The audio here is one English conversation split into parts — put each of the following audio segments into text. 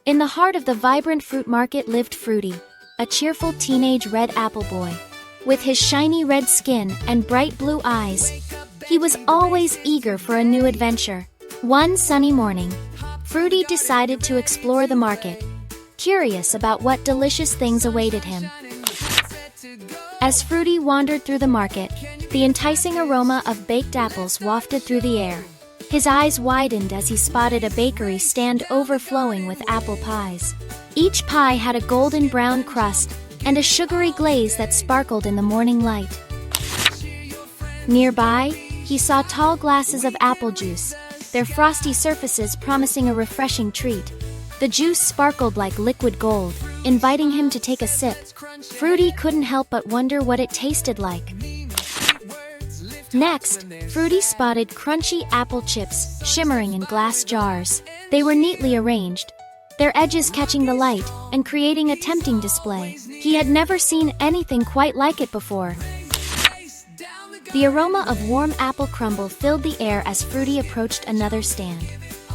In the heart of the vibrant fruit market lived Fruity, a cheerful teenage red apple boy. With his shiny red skin and bright blue eyes, he was always eager for a new adventure. One sunny morning, Fruity decided to explore the market, curious about what delicious things awaited him. As Fruity wandered through the market, the enticing aroma of baked apples wafted through the air. His eyes widened as he spotted a bakery stand overflowing with apple pies. Each pie had a golden brown crust and a sugary glaze that sparkled in the morning light. Nearby, he saw tall glasses of apple juice, their frosty surfaces promising a refreshing treat. The juice sparkled like liquid gold, inviting him to take a sip. Fruity couldn't help but wonder what it tasted like. Next, Fruity spotted crunchy apple chips shimmering in glass jars. They were neatly arranged, their edges catching the light and creating a tempting display. He had never seen anything quite like it before. The aroma of warm apple crumble filled the air as Fruity approached another stand.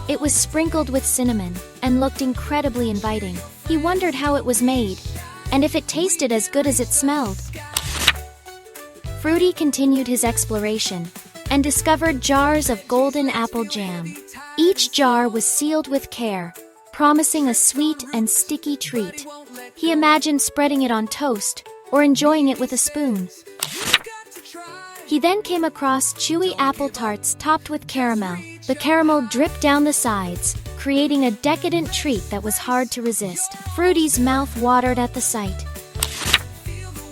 It was sprinkled with cinnamon and looked incredibly inviting. He wondered how it was made, and if it tasted as good as it smelled. Fruity continued his exploration and discovered jars of golden apple jam. Each jar was sealed with care, promising a sweet and sticky treat. He imagined spreading it on toast or enjoying it with a spoon. He then came across chewy apple tarts topped with caramel. The caramel dripped down the sides, creating a decadent treat that was hard to resist. Fruity's mouth watered at the sight.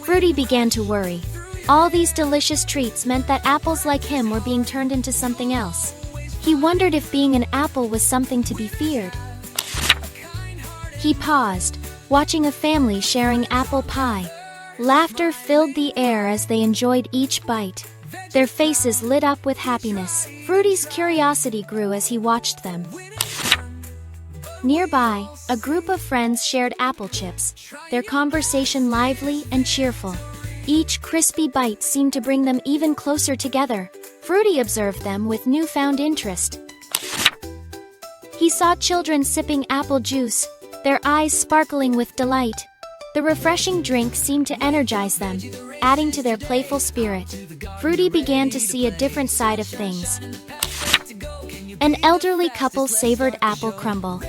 Fruity began to worry. All these delicious treats meant that apples like him were being turned into something else. He wondered if being an apple was something to be feared. He paused, watching a family sharing apple pie. Laughter filled the air as they enjoyed each bite. Their faces lit up with happiness. Fruity's curiosity grew as he watched them. Nearby, a group of friends shared apple chips, their conversation lively and cheerful. Each crispy bite seemed to bring them even closer together. Fruity observed them with newfound interest. He saw children sipping apple juice, their eyes sparkling with delight. The refreshing drink seemed to energize them, adding to their playful spirit. Fruity began to see a different side of things. An elderly couple savored apple crumble,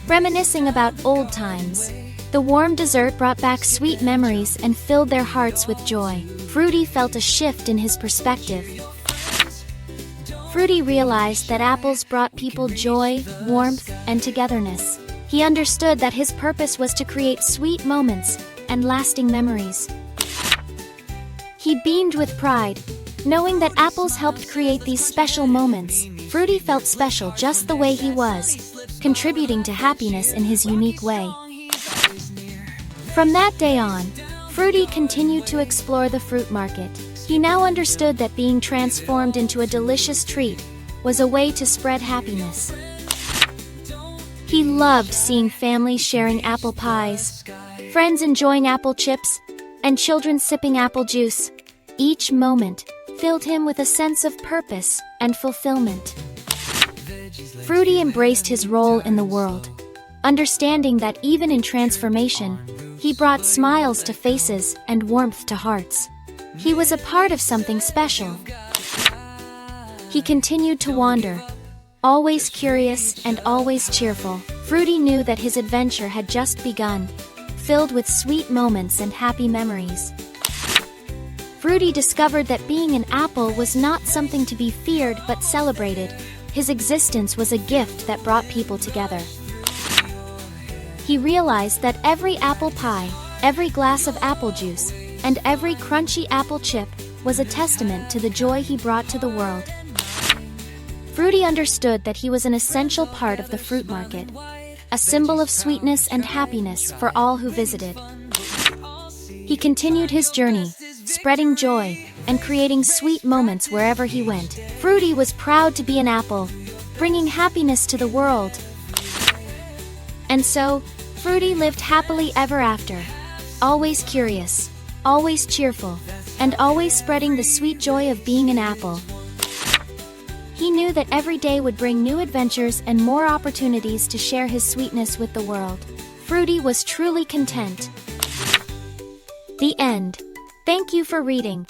reminiscing about old times. The warm dessert brought back sweet memories and filled their hearts with joy. Fruity felt a shift in his perspective. Fruity realized that apples brought people joy, warmth, and togetherness. He understood that his purpose was to create sweet moments and lasting memories. He beamed with pride, knowing that apples helped create these special moments. Fruity felt special just the way he was, contributing to happiness in his unique way. From that day on, Fruity continued to explore the fruit market. He now understood that being transformed into a delicious treat was a way to spread happiness. He loved seeing families sharing apple pies, friends enjoying apple chips, and children sipping apple juice. Each moment filled him with a sense of purpose and fulfillment. Fruity embraced his role in the world, understanding that even in transformation, he brought smiles to faces and warmth to hearts. He was a part of something special. He continued to wander, always curious and always cheerful. Fruity knew that his adventure had just begun, filled with sweet moments and happy memories. Fruity discovered that being an apple was not something to be feared but celebrated. His existence was a gift that brought people together. He realized that every apple pie, every glass of apple juice, and every crunchy apple chip was a testament to the joy he brought to the world. Fruity understood that he was an essential part of the fruit market, a symbol of sweetness and happiness for all who visited. He continued his journey, spreading joy and creating sweet moments wherever he went. Fruity was proud to be an apple, bringing happiness to the world. And so, Fruity lived happily ever after, always curious, always cheerful, and always spreading the sweet joy of being an apple. He knew that every day would bring new adventures and more opportunities to share his sweetness with the world. Fruity was truly content. The end. Thank you for reading.